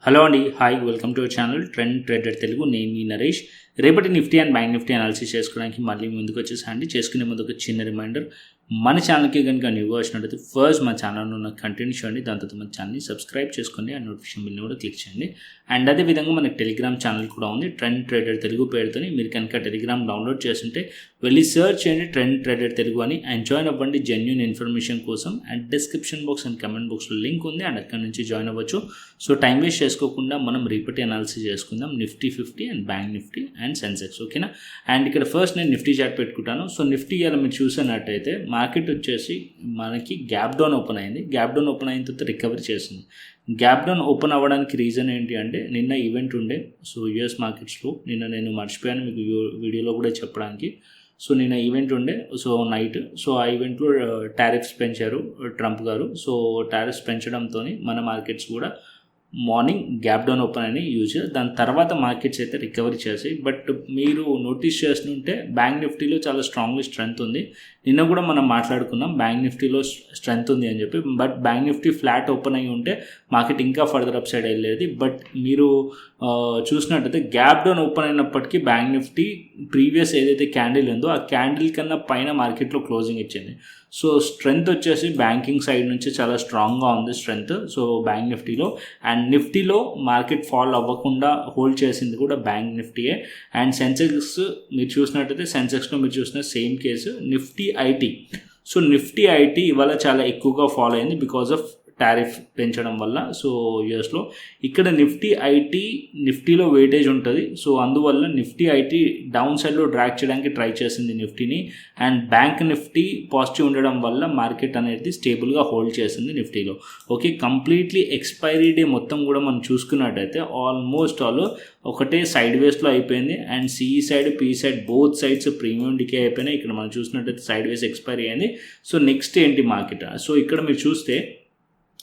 Hello అండి, hi, welcome to our channel trend trader Telugu. నేను మీ నరేష్. రేపటి Nifty and bank Nifty analysis చేసుకోవడానికి మళ్ళీ ముందుకు వచ్చేసండి. చేసుకునే ముందు ఒక చిన్న రిమైండర్, మన ఛానల్కి కనుక న్యూగా వచ్చినట్లయితే ఫస్ట్ మా ఛానల్లో ఉన్న కంటెంట్ చూడండి, దాని తర్వాత మన ఛానల్ని సబ్స్క్రైబ్ చేసుకోండి, ఆ నోటిఫికేషన్ బిల్ని కూడా క్లిక్ చేయండి. అండ్ అదేవిధంగా మనకి టెలిగ్రామ్ ఛానల్ కూడా ఉంది, ట్రెండ్ ట్రేడర్ తెలుగు పేరుతోని. మీరు కనుక టెలిగ్రామ్ డౌన్లోడ్ చేస్తుంటే వెళ్ళి సర్చ్ చేయండి ట్రెండ్ ట్రేడర్ తెలుగు అని, అండ్ జాయిన్ అవ్వండి జెన్యూన్ ఇన్ఫర్మేషన్ కోసం. And description box and comment బాక్స్లో లింక్ ఉంది, అండ్ అక్కడ నుంచి జాయిన్ అవ్వచ్చు. సో టైం వేస్ట్ చేసుకోకుండా మనం రిపీట్ అనాలిసిస్ చేసుకుందాం Nifty 50 and bank Nifty and Sensex, ఓకేనా. అండ్ ఇక్కడ ఫస్ట్ నేను నిఫ్టీ చార్ట్ పెట్టుకుంటాను. సో నిఫ్టీ ఇలా మీరు చూసినట్టయితే మార్కెట్ వచ్చేసి మనకి గ్యాప్ డౌన్ ఓపెన్ అయింది. గ్యాప్ డౌన్ ఓపెన్ అయిన తర్వాత రికవరీ చేసింది. గ్యాప్ డౌన్ ఓపెన్ అవ్వడానికి రీజన్ ఏంటి అంటే నిన్న ఈవెంట్ ఉండే. సో యూఎస్ మార్కెట్స్లో నిన్న నేను మర్చిపోయాను మీకు వీడియోలో కూడా చెప్పడానికి. సో నిన్న ఈవెంట్ ఉండే, సో నైట్. సో ఆ ఈవెంట్లో టారిఫ్స్ పెంచారు ట్రంప్ గారు. సో టారిఫ్స్ పెంచడంతో మన మార్కెట్స్ కూడా మార్నింగ్ గ్యాప్ డౌన్ ఓపెన్ అని యూజ్. దాని తర్వాత మార్కెట్స్ అయితే రికవరీ చేసాయి. బట్ మీరు నోటీస్ చేస్తుంటే బ్యాంక్ నిఫ్టీలో చాలా స్ట్రాంగ్లీ స్ట్రెంత్ ఉంది. నిన్న కూడా మనం మాట్లాడుకున్నాం బ్యాంక్ నిఫ్టీలో స్ట్రెంత్ ఉంది అని చెప్పి. But bank Nifty flat open అయ్యి ఉంటే మార్కెట్ ఇంకా ఫర్దర్ అప్ సైడ్ వెళ్ళేది. బట్ మీరు చూసినట్టయితే గ్యాప్ డౌన్ ఓపెన్ అయినప్పటికీ బ్యాంక్ నిఫ్టీ ప్రీవియస్ ఏదైతే క్యాండిల్ ఉందో ఆ క్యాండిల్ కన్నా పైన మార్కెట్లో క్లోజింగ్ ఇచ్చింది. సో స్ట్రెంత్ వచ్చేసి బ్యాంకింగ్ సైడ్ నుంచి చాలా స్ట్రాంగ్గా ఉంది స్ట్రెంత్. సో బ్యాంక్ నిఫ్టీలో అండ్ నిఫ్టీలో మార్కెట్ ఫాల్ అవ్వకుండా హోల్డ్ చేసింది కూడా బ్యాంక్ నిఫ్టీయే. అండ్ సెన్సెక్స్ మీరు చూసినట్టయితే సెన్సెక్స్లో మీరు చూసిన same case Nifty IT. So Nifty IT ఇవాళ చాలా ఎక్కువగా ఫాలో అయింది బికాజ్ ఆఫ్ టారిఫ్ పెంచడం వల్ల. సో యూఎస్లో ఇక్కడ నిఫ్టీ ఐటీ నిఫ్టీలో వెయిటేజ్ ఉంటుంది. సో అందువల్ల నిఫ్టీ ఐటీ డౌన్ సైడ్లో డ్రాక్ చేయడానికి ట్రై చేసింది నిఫ్టీని. అండ్ బ్యాంక్ నిఫ్టీ పాజిటివ్ ఉండడం వల్ల మార్కెట్ అనేది స్టేబుల్గా హోల్డ్ చేసింది నిఫ్టీలో. ఓకే, కంప్లీట్లీ ఎక్స్పైరీ డే మొత్తం కూడా మనం చూసుకున్నట్టయితే ఆల్మోస్ట్ ఆల్ ఒకటే సైడ్ వేస్లో అయిపోయింది. And CE side PE side both sides premium decay అయిపోయినాయి. ఇక్కడ మనం చూసినట్టయితే సైడ్ వేస్ ఎక్స్పైరీ అయింది. సో నెక్స్ట్ ఏంటి మార్కెట్? సో ఇక్కడ మీరు చూస్తే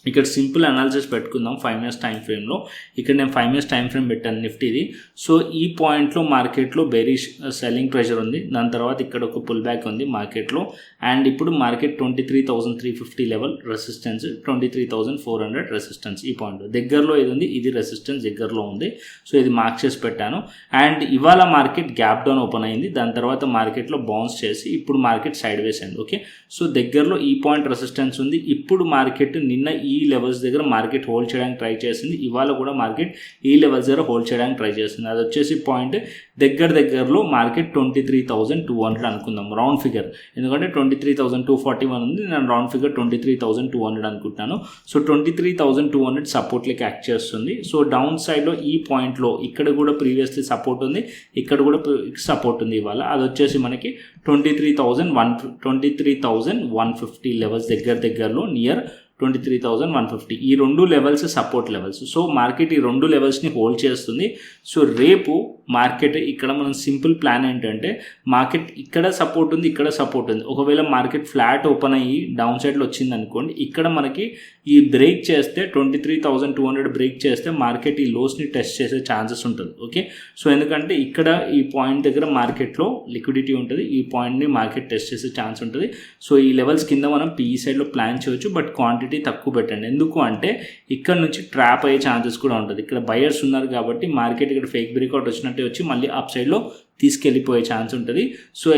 ఇక్కడ సింపుల్ అనాలిసిస్ పెట్టుకుందాం 5 minutes టైం ఫ్రేమ్లో. ఇక్కడ నేను 5 minutes టైం ఫ్రేమ్ పెట్టాను నిఫ్టీది. సో ఈ పాయింట్లో మార్కెట్లో బెరిష్ సెల్లింగ్ ప్రెషర్ ఉంది. దాని తర్వాత ఇక్కడ ఒక పుల్ బ్యాక్ ఉంది మార్కెట్లో. అండ్ ఇప్పుడు మార్కెట్ 23,350 లెవెల్ రెసిస్టెన్స్, 23,400 రెసిస్టెన్స్. ఈ పాయింట్ దగ్గరలో ఇది ఉంది, ఇది రెసిస్టెన్స్ దగ్గరలో ఉంది. సో ఇది మార్క్ చేసి పెట్టాను. అండ్ ఇవాళ మార్కెట్ గ్యాప్ డౌన్ ఓపెన్ అయింది. దాని తర్వాత మార్కెట్లో బౌన్స్ చేసి ఇప్పుడు మార్కెట్ సైడ్ వేస్ అయింది. ఓకే, సో దగ్గరలో ఈ పాయింట్ రెసిస్టెన్స్ ఉంది. ఇప్పుడు మార్కెట్ నిన్న ఈ లెవెల్స్ దగ్గర మార్కెట్ హోల్డ్ చేయడానికి ట్రై చేసింది. ఇవాళ కూడా మార్కెట్ ఈ లెవెల్స్ దగ్గర హోల్డ్ చేయడానికి ట్రై చేసింది. అది వచ్చేసి పాయింట్ దగ్గరలో మార్కెట్ 23,200 అనుకుందాం రౌండ్ ఫిగర్. ఎందుకంటే 23,241 ఉంది, నేను రౌండ్ ఫిగర్ 23,200 అనుకుంటున్నాను. సో 23,200 సపోర్ట్లకి యాక్ట్ చేస్తుంది. సో డౌన్ సైడ్లో ఈ పాయింట్లో ఇక్కడ కూడా ప్రీవియస్లీ సపోర్ట్ ఉంది, ఇక్కడ కూడా సపోర్ట్ ఉంది ఇవాళ. అది వచ్చేసి మనకి 23,150 లెవెల్స్ దగ్గరలో నియర్ 23,150. ఈ రెండు levels support levels. So market ఈ రెండు లెవెల్స్ని హోల్డ్ చేస్తుంది. సో రేపు మార్కెట్ ఇక్కడ మనం సింపుల్ ప్లాన్ ఏంటంటే మార్కెట్ ఇక్కడ సపోర్ట్ ఉంది, ఇక్కడ సపోర్ట్ ఉంది. ఒకవేళ మార్కెట్ ఫ్లాట్ ఓపెన్ అయ్యి డౌన్ సైడ్లో వచ్చింది అనుకోండి, ఇక్కడ మనకి ఈ బ్రేక్ చేస్తే 23,200 బ్రేక్ చేస్తే మార్కెట్ ఈ లోస్ని టెస్ట్ చేసే ఛాన్సెస్ ఉంటుంది. ఓకే, సో ఎందుకంటే ఇక్కడ ఈ పాయింట్ దగ్గర మార్కెట్లో లిక్విడిటీ ఉంటుంది, ఈ పాయింట్ని మార్కెట్ టెస్ట్ చేసే ఛాన్స్ ఉంటుంది. సో ఈ లెవెల్స్ కింద మనం పీఈ సైడ్లో ప్లాన్ చేయవచ్చు, బట్ క్వాంటిటీ తక్కువ పెట్టండి. ఎందుకు అంటే ఇక్కడ నుంచి ట్రాప్ అయ్యే ఛాన్సెస్ కూడా ఉంటుంది. ఇక్కడ బయర్స్ ఉన్నారు కాబట్టి మార్కెట్ ఇక్కడ ఫేక్ బ్రేక్అవుట్ వచ్చినట్టే వచ్చి మళ్ళీ అప్ సైడ్లో తీసుకెళ్ళిపోయే ఛాన్స్ ఉంటుంది. సో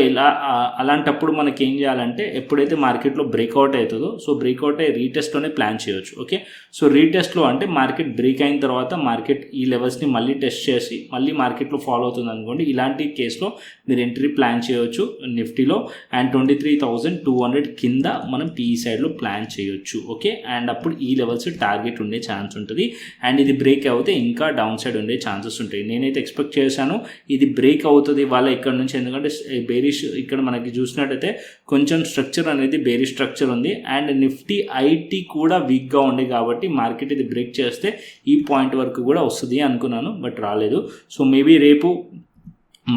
అలాంటప్పుడు మనకి ఏం చేయాలంటే ఎప్పుడైతే మార్కెట్లో బ్రేక్అవుట్ అవుతుందో, సో బ్రేక్అవుట్ అయ్యి రీటెస్ట్లోనే ప్లాన్ చేయవచ్చు. ఓకే, సో రీటెస్ట్లో అంటే మార్కెట్ బ్రేక్ అయిన తర్వాత మార్కెట్ ఈ లెవెల్స్ని మళ్ళీ టెస్ట్ చేసి మళ్ళీ మార్కెట్లో ఫాలో అవుతుంది అనుకోండి, ఇలాంటి కేసులో మీరు ఎంట్రీ ప్లాన్ చేయవచ్చు నిఫ్టీలో. అండ్ 23,200 కింద మనం పీఈ సైడ్లో ప్లాన్ చేయొచ్చు. ఓకే, అండ్ అప్పుడు ఈ లెవెల్స్ టార్గెట్ ఉండే ఛాన్స్ ఉంటుంది. అండ్ ఇది బ్రేక్ అవుతే ఇంకా డౌన్ సైడ్ ఉండే ఛాన్సెస్ ఉంటాయి. నేనైతే ఎక్స్పెక్ట్ చేశాను ఇది బ్రేక్ అవుతుంది వాళ్ళ ఇక్కడ నుంచి, ఎందుకంటే బేరిష్ ఇక్కడ మనకి చూసినట్టయితే కొంచెం స్ట్రక్చర్ అనేది బేరిష్ స్ట్రక్చర్ ఉంది. అండ్ నిఫ్టీ ఐటీ కూడా వీక్గా ఉండే కాబట్టి మార్కెట్ ఇది బ్రేక్ చేస్తే ఈ పాయింట్ వరకు కూడా వస్తుంది అనుకున్నాను, బట్ రాలేదు. సో మేబీ రేపు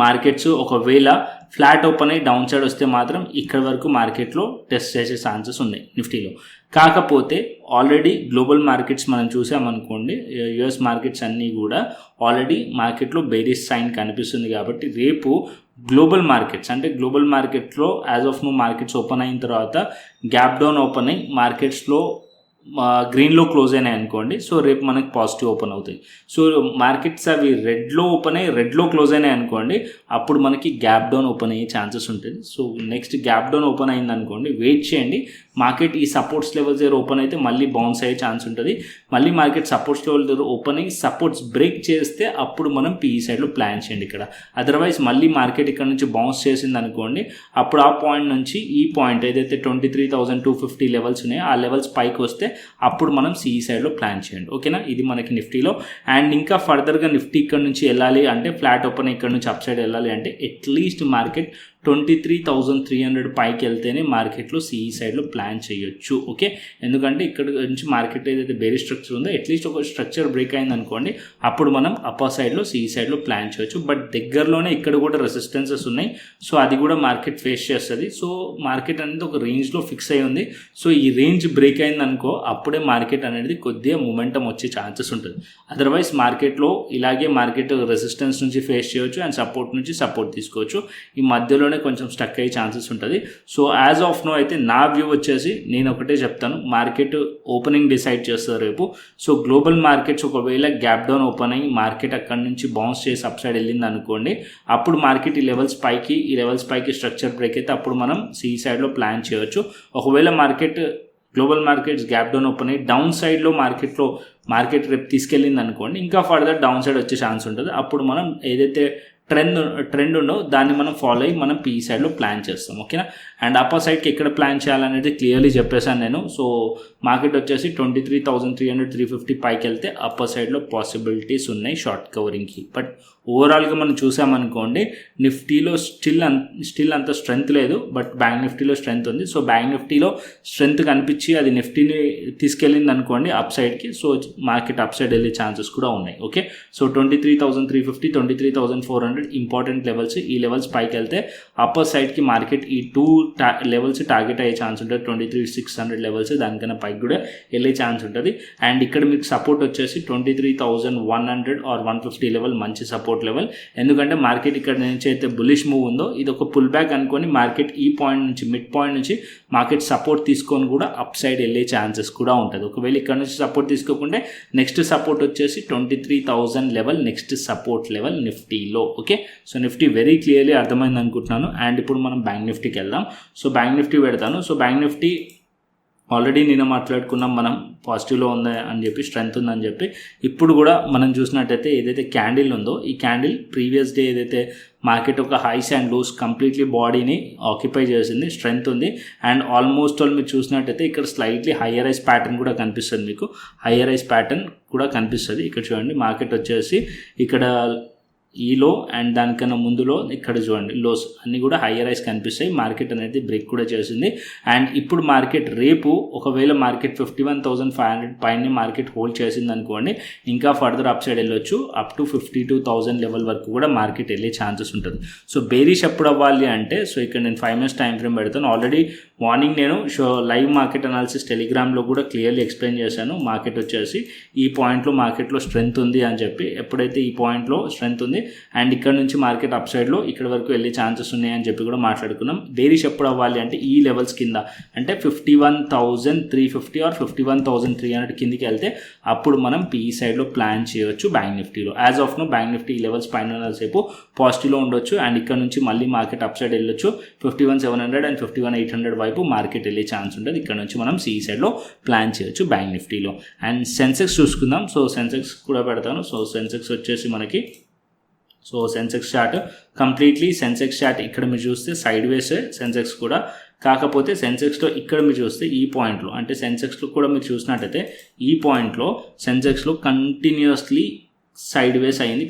మార్కెట్స్ ఒకవేళ ఫ్లాట్ ఓపెన్ అయ్యి డౌన్ సైడ్ వస్తే మాత్రం ఇక్కడ వరకు మార్కెట్లో టెస్ట్ చేసే ఛాన్సెస్ ఉన్నాయి నిఫ్టీలో. కాకపోతే ఆల్రెడీ గ్లోబల్ మార్కెట్స్ మనం చూసామనుకోండి, యుఎస్ మార్కెట్స్ అన్నీ కూడా ఆల్రెడీ మార్కెట్లో బేరిష్ సైన్ కనిపిస్తుంది. కాబట్టి రేపు గ్లోబల్ మార్కెట్స్ అంటే గ్లోబల్ మార్కెట్లో as of now markets open అయిన తర్వాత గ్యాప్ డౌన్ ఓపెన్ అయ్యి మార్కెట్స్లో గ్రీన్లో క్లోజ్ అయినాయి అనుకోండి, సో రేపు మనకి పాజిటివ్ ఓపెన్ అవుతాయి. సో మార్కెట్స్ అవి రెడ్లో ఓపెన్ అయ్యి రెడ్లో క్లోజ్ అయినాయి అనుకోండి, అప్పుడు మనకి గ్యాప్ డౌన్ ఓపెన్ అయ్యే ఛాన్సెస్ ఉంటుంది. So next gap down open అయింది అనుకోండి, వెయిట్ చేయండి. మార్కెట్ ఈ సపోర్ట్స్ లెవెల్స్ దగ్గర ఓపెన్ అయితే మళ్ళీ బౌన్స్ అయ్యే ఛాన్స్ ఉంటుంది. మళ్ళీ మార్కెట్ సపోర్ట్స్ లెవెల్ దగ్గర ఓపెన్ అయ్యి సపోర్ట్స్ బ్రేక్ చేస్తే అప్పుడు మనం పీఈ సైడ్లో ప్లాన్ చేయండి ఇక్కడ. అదర్వైజ్ మళ్ళీ మార్కెట్ ఇక్కడ నుంచి బౌన్స్ చేసింది అనుకోండి, అప్పుడు ఆ పాయింట్ నుంచి ఈ పాయింట్ ఏదైతే 23,250 లెవెల్స్ ఉన్నాయో ఆ లెవెల్స్ పైకి వస్తే అప్పుడు మనం సిఈ సైడ్లో ప్లాన్ చేయండి. ఓకేనా, ఇది మనకి నిఫ్టీలో. అండ్ ఇంకా ఫర్దర్గా నిఫ్టీ ఇక్కడ నుంచి వెళ్ళాలి అంటే, ఫ్లాట్ ఓపెన్ ఇక్కడ నుంచి అప్ సైడ్ వెళ్ళాలి అంటే అట్లీస్ట్ మార్కెట్ 23,300 పైకి వెళ్తేనే మార్కెట్లో సిఈ సైడ్లో ప్లాన్ చేయొచ్చు. ఓకే, ఎందుకంటే ఇక్కడ నుంచి మార్కెట్ ఏదైతే బేరీ స్ట్రక్చర్ ఉందో అట్లీస్ట్ ఒక స్ట్రక్చర్ బ్రేక్ అయింది అనుకోండి, అప్పుడు మనం అప్పర్ సైడ్లో సిఈ సైడ్లో ప్లాన్ చేయొచ్చు. బట్ దగ్గరలోనే ఇక్కడ కూడా రెసిస్టెన్సెస్ ఉన్నాయి, సో అది కూడా మార్కెట్ ఫేస్ చేస్తుంది. సో మార్కెట్ అనేది ఒక రేంజ్లో ఫిక్స్ అయి ఉంది. సో ఈ రేంజ్ బ్రేక్ అయింది అనుకో, అప్పుడే మార్కెట్ అనేది కొద్దిగా మొమెంటం వచ్చే ఛాన్సెస్ ఉంటుంది. అదర్వైజ్ మార్కెట్లో ఇలాగే మార్కెట్ రెసిస్టెన్స్ నుంచి ఫేస్ చేయొచ్చు అండ్ సపోర్ట్ నుంచి సపోర్ట్ తీసుకోవచ్చు. ఈ మధ్యలో కొంచెం స్టక్ అయ్యే ఛాన్సెస్ ఉంటుంది. సో యాజ్ ఆఫ్ నో అయితే నా వ్యూ వచ్చేసి నేను ఒకటే చెప్తాను, మార్కెట్ ఓపెనింగ్ డిసైడ్ చేస్తారు రేపు. సో గ్లోబల్ మార్కెట్స్ ఒకవేళ గ్యాప్ డౌన్ ఓపెన్ అయ్యి మార్కెట్ అక్కడ నుంచి బౌన్స్ చేసి అప్ సైడ్ వెళ్ళింది అనుకోండి, అప్పుడు మార్కెట్ ఈ లెవెల్స్ పైకి స్ట్రక్చర్ బ్రేక్ అయితే అప్పుడు మనం సిఈ సైడ్లో ప్లాన్ చేయొచ్చు. ఒకవేళ global markets gap down open అయ్యి డౌన్ సైడ్లో మార్కెట్ రేపు తీసుకెళ్ళింది అనుకోండి, ఇంకా ఫర్దర్ డౌన్ సైడ్ వచ్చే ఛాన్స్ ఉంటుంది. అప్పుడు మనం ఏదైతే ట్రెండ్ ఉండో దాన్ని మనం ఫాలో అయ్యి మనం పీఈ సైడ్లో ప్లాన్ చేస్తాం. ఓకేనా, అండ్ అప్పర్ సైడ్కి ఎక్కడ ప్లాన్ చేయాలనేది క్లియర్లీ చెప్పేశాను నేను. సో మార్కెట్ వచ్చేసి 23,300 350 పైకి వెళ్తే అప్పర్ సైడ్లో పాసిబిలిటీస్ ఉన్నాయి షార్ట్ కవరింగ్కి. బట్ ఓవరాల్గా మనం చూసామనుకోండి, నిఫ్టీలో స్టిల్ అంత స్ట్రెంత్ లేదు, బట్ బ్యాంక్ నిఫ్టీలో స్ట్రెంత్ ఉంది. సో బ్యాంక్ నిఫ్టీలో స్ట్రెంత్ కనిపించి అది నిఫ్టీని తీసుకెళ్ళింది అనుకోండి అప్ సైడ్కి, సో మార్కెట్ అప్ సైడ్ వెళ్ళే ఛాన్సెస్ కూడా ఉన్నాయి. Okay, so 23,350 23,400 important levels. ఈ లెవెల్స్ పైకి వెళ్తే అప్పర్ సైడ్కి మార్కెట్ ఈ 2 లెవెల్స్ టార్గెట్ అయ్యే ఛాన్స్ ఉంటుంది. 23,600 లెవెల్స్, దానికన్నా పైకి కూడా వెళ్ళే ఛాన్స్ ఉంటుంది. అండ్ ఇక్కడ మీకు సపోర్ట్ వచ్చేసి 23,100 ఆర్ 150 లెవెల్ మంచి సపోర్ట్ లెవెల్. ఎందుకంటే మార్కెట్ ఇక్కడ నుంచి అయితే బులిష్ మూవ్ ఉందో ఇది ఒక పుల్ బ్యాక్ అనుకొని మార్కెట్ ఈ పాయింట్ నుంచి మిడ్ పాయింట్ నుంచి మార్కెట్ సపోర్ట్ తీసుకొని కూడా అప్ సైడ్ వెళ్ళే ఛాన్సెస్ కూడా ఉంటుంది. ఒకవేళ ఇక్కడ నుంచి సపోర్ట్ తీసుకోకుంటే నెక్స్ట్ సపోర్ట్ వచ్చేసి 23,000 లెవెల్ నెక్స్ట్ సపోర్ట్ లెవెల్ నిఫ్టీలో. Okay, so Nifty very clearly అర్థమైంది అనుకుంటున్నాను. అండ్ ఇప్పుడు మనం బ్యాంక్ నిఫ్టీకి వెళ్దాం. సో బ్యాంక్ నిఫ్టీ పెడతాను. సో బ్యాంక్ నిఫ్టీ ఆల్రెడీ నిన్న మాట్లాడుకున్నాం మనం, పాజిటివ్లో ఉంది అని చెప్పి, స్ట్రెంత్ ఉందని చెప్పి. ఇప్పుడు కూడా మనం చూసినట్టయితే ఏదైతే క్యాండిల్ ఉందో ఈ క్యాండిల్ ప్రీవియస్ డే ఏదైతే మార్కెట్ ఒక హైస్ అండ్ లోస్ కంప్లీట్లీ బాడీని ఆక్యుపై చేసింది, స్ట్రెంత్ ఉంది. అండ్ ఆల్మోస్ట్ ఆల్ మీరు చూసినట్టయితే ఇక్కడ స్లైట్లీ హయ్యర్ రైజ్ ప్యాటర్న్ కూడా కనిపిస్తుంది, మీకు హయ్యర్ రైజ్ ప్యాటర్న్ కూడా కనిపిస్తుంది. ఇక్కడ చూడండి మార్కెట్ వచ్చేసి ఇక్కడ ఈలో అండ్ దానికన్నా ముందులో ఇక్కడ చూడండి లోస్ అన్నీ కూడా హయ్యర్ రైస్ కనిపిస్తాయి. మార్కెట్ అనేది బ్రేక్ కూడా చేసింది. అండ్ ఇప్పుడు మార్కెట్ రేపు ఒకవేళ మార్కెట్ 51,500 పైన మార్కెట్ హోల్డ్ చేసింది అనుకోండి, ఇంకా ఫర్దర్ అప్ సైడ్ వెళ్ళొచ్చు, అప్ టు 52,000 లెవెల్ వరకు కూడా మార్కెట్ వెళ్ళే ఛాన్సెస్ ఉంటుంది. సో బేరిష్ ఎప్పుడు అవ్వాలి అంటే, సో ఇక్కడ నేను 5 minutes టైం ఫ్రేమ్ పెడతాను. ఆల్రెడీ మార్నింగ్ నేను లైవ్ మార్కెట్ అనాలిసిస్ టెలిగ్రామ్లో కూడా క్లియర్లీ ఎక్స్ప్లెయిన్ చేశాను. మార్కెట్ వచ్చేసి ఈ పాయింట్లో మార్కెట్లో స్ట్రెంత్ ఉంది అని చెప్పి, ఎప్పుడైతే ఈ పాయింట్లో స్ట్రెంత్ ఉంది అండ్ ఇక్కడ నుంచి మార్కెట్ అప్ సైడ్లో ఇక్కడ వరకు వెళ్ళే ఛాన్సెస్ ఉన్నాయని చెప్పి కూడా మాట్లాడుకున్నాం. బేరిష్ ఎప్పుడు అవ్వాలి అంటే ఈ లెవెల్స్ కింద, అంటే 51,350 ఆర్ 51,300 కిందికి వెళ్తే అప్పుడు మనం పీఈ సైడ్లో ప్లాన్ చేయొచ్చు బ్యాంక్ నిఫ్టీలో. As of now bank Nifty ఈ లెవెల్స్ పైన సేపు పాజిటివ్లో ఉండొచ్చు అండ్ ఇక్కడ నుంచి మళ్ళీ మార్కెట్ అప్ సైడ్ వెళ్ళొచ్చు. 51,700 అండ్ 51,800 వైపు మార్కెట్ వెళ్ళే ఛాన్స్ ఉంటుంది. ఇక్కడ నుంచి మనం సిఈ సైడ్లో ప్లాన్ చేయొచ్చు బ్యాంక్ నిఫ్టీలో. అండ్ సెన్సెక్స్ చూసుకుందాం. సో సెన్సెక్స్ కూడా పెడతాను. సో సెన్సెక్స్ వచ్చేసి మనకి, so Sensex chart completely Sensex chart ఇక్కడ మీరు చూస్తే సైడ్ వేసే సెన్సెక్స్ కూడా, కాకపోతే సెన్సెక్స్లో ఇక్కడ మీరు చూస్తే ఈ పాయింట్లో, అంటే సెన్సెక్స్లో కూడా మీరు చూసినట్టయితే ఈ పాయింట్లో సెన్సెక్స్లో కంటిన్యూస్లీ సైడ్ వేస్ అయింది,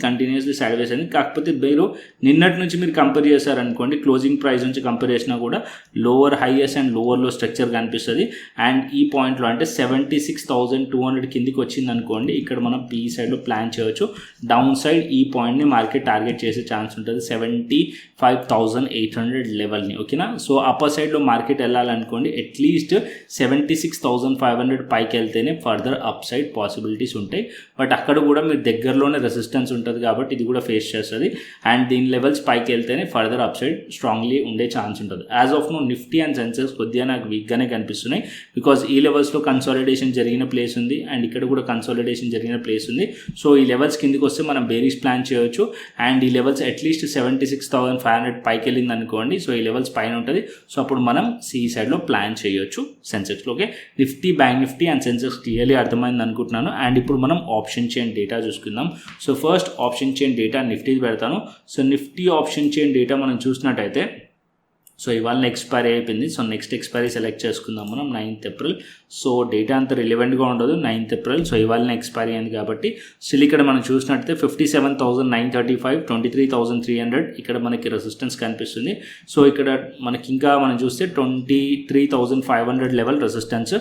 కాకపోతే మీరు నిన్నటి నుంచి మీరు కంపేర్ చేశారనుకోండి, క్లోజింగ్ ప్రైస్ నుంచి కంపేర్ చేసినా కూడా లోవర్ హైయెస్ట్ అండ్ లోవర్లో స్ట్రక్చర్ కనిపిస్తుంది. అండ్ ఈ పాయింట్లో అంటే 76,200 కిందికి వచ్చింది అనుకోండి, ఇక్కడ మనం పీ సైడ్లో ప్లాన్ చేయవచ్చు. డౌన్ సైడ్ ఈ పాయింట్ని మార్కెట్ టార్గెట్ చేసే ఛాన్స్ ఉంటుంది, 75,800 లెవెల్ని. ఓకేనా, సో అప్పర్ సైడ్లో మార్కెట్ వెళ్ళాలనుకోండి అట్లీస్ట్ 76,500 పైకి వెళ్తేనే ఫర్దర్ అప్ సైడ్ పాసిబిలిటీస్ ఉంటాయి. బట్ అక్కడ కూడా మీరు దగ్గరలో దగ్గరలోనే రెసిస్టెన్స్ ఉంటుంది కాబట్టి ఇది కూడా ఫేస్ చేస్తుంది. అండ్ దీని లెవెల్స్ పైకి వెళ్తేనే ఫర్దర్ అప్ సైడ్ స్ట్రాంగ్లీ ఉండే ఛాన్స్ ఉంటుంది. As of now Nifty and Sensex కొద్దిగా నాకు వీక్గానే కనిపిస్తున్నాయి. బికాజ్ ఈ లెవెల్స్లో కన్సాలిడేషన్ జరిగిన ప్లేస్ ఉంది అండ్ ఇక్కడ కూడా కన్సాలిడేషన్ జరిగిన ప్లేస్ ఉంది. సో ఈ లెవెల్స్ కిందికి వస్తే మనం బేరిష్ ప్లాన్ చేయొచ్చు. అండ్ ఈ లెవెల్స్ అట్లీస్ట్ 76,500 పైకి వెళ్ళింది అనుకోండి. సో ఈ లెవెల్స్ పైన ఉంటుంది. సో అప్పుడు మనం సి సైడ్లో ప్లాన్ చేయొచ్చు సెన్సెక్స్లో. Okay, Nifty, bank Nifty and Sensex clearly అర్థమైంది అనుకుంటున్నాను. అండ్ ఇప్పుడు మనం ఆప్షన్ చైన్ డేటా చూసుకుందాం. So first option chain data నిఫ్టీది పెడతాను. So Nifty option chain data మనం చూసినట్టయితే సో ఇవాళ ఎక్స్పైరీ అయిపోయింది. సో నెక్స్ట్ ఎక్స్పైరీ సెలెక్ట్ చేసుకుందాం మనం 9th April. సో డేటా అంత రిలవెంట్గా ఉండదు 9th April. సో ఇవాళ ఎక్స్పైరీ అయింది కాబట్టి స్టిల్ ఇక్కడ మనం చూసినట్టయితే 57,935, 23,300 ఇక్కడ మనకి రెసిస్టెన్స్ కనిపిస్తుంది. సో ఇక్కడ మనకి ఇంకా మనం చూస్తే 23,500 లెవెల్ రెసిస్టెన్స్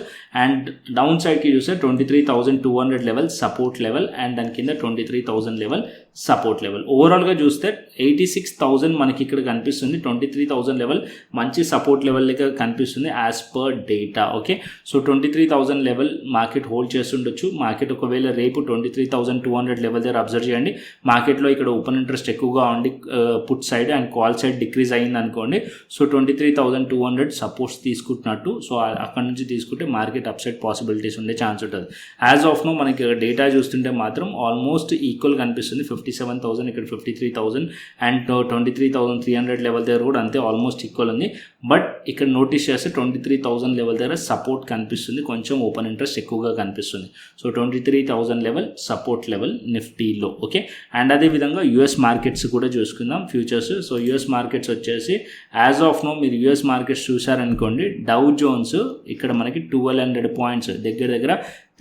అండ్ డౌన్ సైడ్కి చూస్తే 23,200 లెవెల్ సపోర్ట్ లెవెల్ అండ్ దాని కింద 23,000 లెవెల్ సపోర్ట్ లెవెల్. ఓవరాల్గా చూస్తే 86,000 మనకి ఇక్కడ కనిపిస్తుంది. 23,000 లెవెల్ మంచి సపోర్ట్ లెవెల్ లెక్క కనిపిస్తుంది as per data. Okay, so 23,000 level market hold చేస్తుండొచ్చు. మార్కెట్ ఒకవేళ రేపు 23,200 లెవెల్ దగ్గర అబ్జర్వ్ చేయండి. మార్కెట్లో ఇక్కడ ఓపెన్ ఇంట్రెస్ట్ ఎక్కువగా ఉండి put side and call side decrease అయింది అనుకోండి. సో 23,200 సపోర్ట్స్ తీసుకుంటున్నట్టు. సో అక్కడ నుంచి తీసుకుంటే మార్కెట్ అప్సైడ్ పాసిబిలిటీస్ ఉండే ఛాన్స్ ఉంటుంది. యాజ్ ఆఫ్ నో మనకి డేటా చూస్తుంటే మాత్రం ఆల్మోస్ట్ ఈక్వల్ కనిపిస్తుంది. 57,000 ఇక్కడ 53,000 అండ్ 23,300 లెవెల్ దగ్గర కూడా అంతే ఆల్మోస్ట్ ఈక్వల్ ఉంది. బట్ ఇక్కడ నోటీస్ చేస్తే 23,000 లెవెల్ దగ్గర సపోర్ట్ కనిపిస్తుంది, కొంచెం ఓపెన్ ఇంట్రెస్ట్ ఎక్కువగా కనిపిస్తుంది. సో 23,000 లెవెల్ సపోర్ట్ లెవెల్ నిఫ్టీలో. ఓకే, అండ్ అదేవిధంగా యూఎస్ మార్కెట్స్ కూడా చూసుకుందాం ఫ్యూచర్స్. సో యూఎస్ మార్కెట్స్ వచ్చేసి యాజ్ ఆఫ్ నో మీరు యూఎస్ మార్కెట్స్ చూసారనుకోండి, డౌ జోన్స్ ఇక్కడ మనకి 1,200 పాయింట్స్ దగ్గర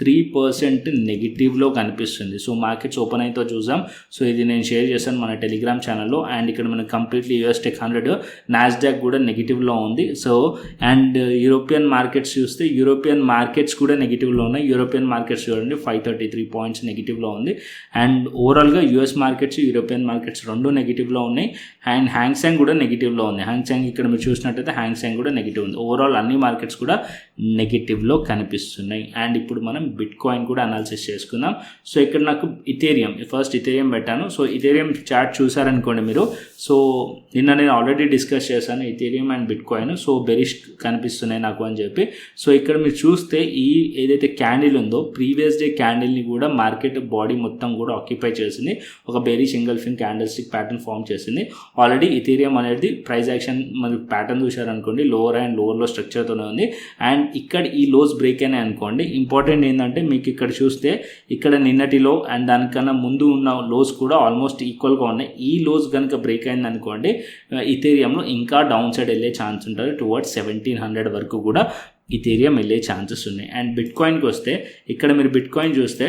3% నెగిటివ్లో కనిపిస్తుంది. సో మార్కెట్స్ ఓపెన్ అయితే చూసాం. సో ఇది నేను షేర్ చేశాను మన టెలిగ్రామ్ ఛానల్లో. అండ్ ఇక్కడ మనకి కంప్లీట్లీ యూఎస్ టెక్ 100, నాస్డాక్ కూడా నెగిటివ్లో ఉంది. సో అండ్ యూరోపియన్ మార్కెట్స్ చూస్తే యూరోపియన్ మార్కెట్స్ కూడా నెగిటివ్లో ఉన్నాయి. యూరోపియన్ మార్కెట్స్ చూడండి 533 పాయింట్స్ నెగిటివ్లో ఉంది. అండ్ ఓవరాల్గా యూఎస్ మార్కెట్స్, యూరోపియన్ మార్కెట్స్ రెండు నెగిటివ్లో ఉన్నాయి. అండ్ హ్యాంగ్సెంగ్ కూడా నెగిటివ్లో ఉంది. హ్యాంగ్సెంగ్ ఇక్కడ మీరు చూసినట్టయితే హ్యాంగ్సెంగ్ కూడా నెగిటివ్ ఉంది. ఓవరాల్ అన్ని మార్కెట్స్ కూడా నెగిటివ్లో కనిపిస్తున్నాయి. అండ్ ఇప్పుడు మనం బిట్ కాయిన్ కూడా అనాలిసిస్ చేసుకుందాం. సో ఇక్కడ నాకు ఇథేరియం, ఫస్ట్ ఇథేరియం పెట్టాను. సో ఇథేరియం చార్ట్ చూసారనుకోండి మీరు. సో నిన్న నేను ఆల్రెడీ డిస్కస్ చేశాను Ethereum and bit coin. So bearish కనిపిస్తున్నాయి నాకు అని చెప్పి. సో ఇక్కడ మీరు చూస్తే ఈ ఏదైతే క్యాండిల్ ఉందో ప్రీవియస్ డే క్యాండిల్ని కూడా మార్కెట్ బాడీ మొత్తం కూడా ఆక్యుపై చేసింది. ఒక bearish engulfing candlestick pattern form చేసింది. ఆల్రెడీ ఇథేరియం అనేది ప్రైస్ యాక్షన్ మరి ప్యాటర్న్ చూసారనుకోండి, లోవర్ అండ్ లోవర్లో స్ట్రక్చర్తోనే ఉంది. అండ్ ఇక్కడ ఈ లోస్ బ్రేక్ అయినాయి అనుకోండి. ఇంపార్టెంట్ ఏంటంటే మీకు ఇక్కడ చూస్తే ఇక్కడ నిన్నటిలో అండ్ దానికన్నా ముందు ఉన్న లోస్ కూడా ఆల్మోస్ట్ ఈక్వల్గా ఉన్నాయి. ఈ లోస్ కనుక బ్రేక్ అయింది అనుకోండి, ఇథేరియంలో ఇంకా డౌన్ సైడ్ వెళ్ళే ఛాన్స్ ఉంటుంది. టువర్డ్స్ 1,700 వరకు కూడా ఇథేరియం వెళ్ళే ఛాన్సెస్ ఉన్నాయి. అండ్ బిట్ కాయిన్కి వస్తే ఇక్కడ మీరు బిట్ కాయిన్ చూస్తే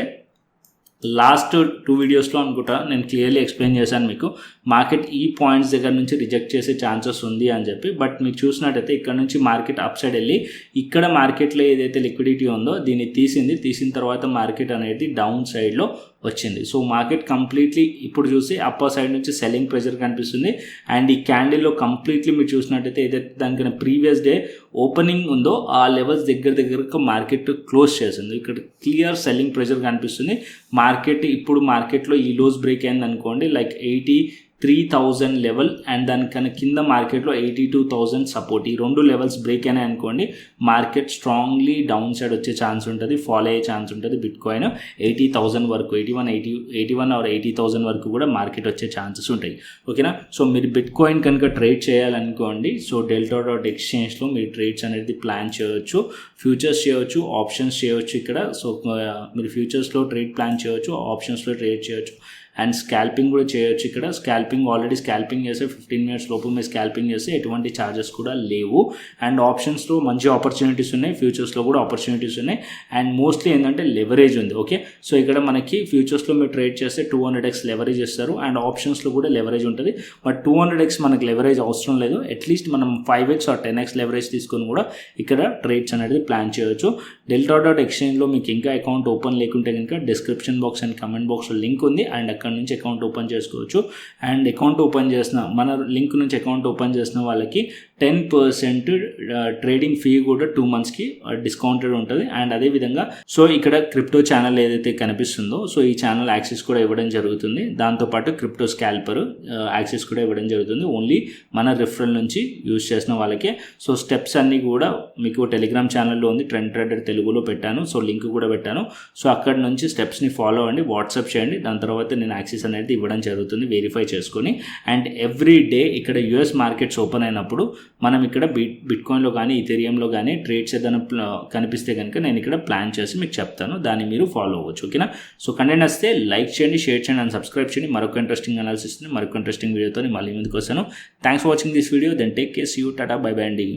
లాస్ట్ 2 వీడియోస్లో అనుకుంటా నేను క్లియర్లీ ఎక్స్ప్లెయిన్ చేశాను మీకు. మార్కెట్ ఈ పాయింట్స్ దగ్గర నుంచి రిజెక్ట్ చేసే ఛాన్సెస్ ఉంది అని చెప్పి. బట్ మీకు చూసినట్టయితే ఇక్కడ నుంచి మార్కెట్ అప్ సైడ్ వెళ్ళి ఇక్కడ మార్కెట్లో ఏదైతే లిక్విడిటీ ఉందో దీన్ని తీసిన తర్వాత మార్కెట్ అనేది డౌన్ సైడ్లో వచ్చింది. సో మార్కెట్ కంప్లీట్లీ ఇప్పుడు చూసి అప్పర్ సైడ్ నుంచి సెల్లింగ్ ప్రెషర్ కనిపిస్తుంది. అండ్ ఈ క్యాండిల్లో కంప్లీట్లీ మీరు చూసినట్టయితే ఏదైతే దానికన్నా ప్రీవియస్ డే ఓపెనింగ్ ఉందో ఆ లెవెల్స్ దగ్గరకు మార్కెట్ క్లోజ్ చేసింది. ఇక్కడ క్లియర్ సెల్లింగ్ ప్రెషర్ కనిపిస్తుంది. మార్కెట్ ఇప్పుడు మార్కెట్లో ఈ లోస్ బ్రేక్ అయింది అనుకోండి, లైక్ 83,000 లెవెల్ అండ్ దానికన్నా కింద మార్కెట్లో 82,000 సపోర్ట్. ఈ రెండు లెవెల్స్ బ్రేక్ అయినాయి అనుకోండి, మార్కెట్ స్ట్రాంగ్లీ డౌన్ సైడ్ వచ్చే ఛాన్స్ ఉంటుంది, ఫాలో అయ్యే ఛాన్స్ ఉంటుంది. బిట్ కాయిన్ 80,000 వరకు 81 or 80,000 వరకు కూడా మార్కెట్ వచ్చే ఛాన్సెస్ ఉంటాయి. ఓకేనా. సో మీరు బిట్ కాయిన్ కనుక ట్రేడ్ చేయాలనుకోండి, సో delta.exchangeలో మీరు ట్రేడ్స్ అనేది ప్లాన్ చేయవచ్చు. ఫ్యూచర్స్ చేయవచ్చు, ఆప్షన్స్ చేయవచ్చు ఇక్కడ. సో మీరు ఫ్యూచర్స్లో ట్రేడ్ ప్లాన్ చేయవచ్చు, ఆప్షన్స్లో ట్రేడ్ చేయవచ్చు. అండ్ స్కాల్పింగ్ కూడా చేయొచ్చు. ఇక్కడ స్కాల్పింగ్ ఆల్రెడీ స్కాల్పింగ్ చేస్తే 15 minutes లోపు మీరు స్కాల్పింగ్ చేస్తే ఎటువంటి ఛార్జెస్ కూడా లేవు. అండ్ ఆప్షన్స్లో మంచి ఆపర్చునిటీస్ ఉన్నాయి, ఫ్యూచర్స్లో కూడా ఆపర్చునిటీస్ ఉన్నాయి. అండ్ మోస్ట్లీ ఏంటంటే లెవరేజ్ ఉంది. ఓకే, సో ఇక్కడ మనకి ఫ్యూచర్స్లో మీరు ట్రేడ్ చేస్తే 200x లెవరేజ్ ఇస్తారు. అండ్ ఆప్షన్స్లో కూడా లెవరేజ్ ఉంటుంది. బట్ 200x మనకి లెవరేజ్ అవసరం లేదు. అట్లీస్ట్ మనం 5x or 10x లెవరేజ్ తీసుకొని కూడా ఇక్కడ ట్రేడ్స్ అనేది ప్లాన్ చేయొచ్చు. delta.exchangeలో మీకు ఇంకా అకౌంట్ ఓపెన్ లేకుంటే కనుక డిస్క్రిప్షన్ బాక్స్ అండ్ కమెంట్ బాక్స్లో లింక్ ఉంది. అండ్ అక్కడ నుంచి అకౌంట్ ఓపెన్ చేసుకోవచ్చు. అండ్ అకౌంట్ ఓపెన్ చేసిన మన లింక్ నుంచి అకౌంట్ ఓపెన్ చేసిన వాళ్ళకి 10% ట్రేడింగ్ ఫీ కూడా 2 monthsకి డిస్కౌంటెడ్ ఉంటుంది. అండ్ అదేవిధంగా సో ఇక్కడ క్రిప్టో ఛానల్ ఏదైతే కనిపిస్తుందో సో ఈ ఛానల్ యాక్సెస్ కూడా ఇవ్వడం జరుగుతుంది. దాంతోపాటు క్రిప్టో స్కాల్పర్ యాక్సెస్ కూడా ఇవ్వడం జరుగుతుంది ఓన్లీ మన రిఫరల్ నుంచి యూజ్ చేసిన వాళ్ళకే. సో స్టెప్స్ అన్నీ కూడా మీకు టెలిగ్రామ్ ఛానల్లో ఉంది, ట్రెండ్ ట్రేడర్ తెలుగులో పెట్టాను. సో లింక్ కూడా పెట్టాను. సో అక్కడ నుంచి స్టెప్స్ని ఫాలో అవ్వండి, వాట్సాప్ చేయండి. దాని తర్వాత నేను యాక్సెస్ అనేది ఇవ్వడం జరుగుతుంది వెరిఫై చేసుకొని. అండ్ ఎవ్రీ డే ఇక్కడ యూఎస్ మార్కెట్స్ ఓపెన్ అయినప్పుడు మనం ఇక్కడ బిట్కాయిన్లో కానీ ఇథెరియంలో కానీ ట్రేడ్స్ ఏదైనా కనిపిస్తే కనుక నేను ఇక్కడ ప్లాన్ చేసి మీకు చెప్తాను, దాన్ని మీరు ఫాలో అవ్వచ్చు. ఓకేనా? సో కంటెంట్ వస్తే లైక్ చేయండి, షేర్ చేయండి అండ్ సబ్స్క్రైబ్ చేయండి. మరొక ఇంట్రెస్టింగ్ అనాలిసిస్ని మరొక ఇంట్రెస్టింగ్ వీడియోతో మళ్ళీ ముందుకు వస్తాను. Thanks for watching this video. Then take care, see you, tata, bye bye అండి.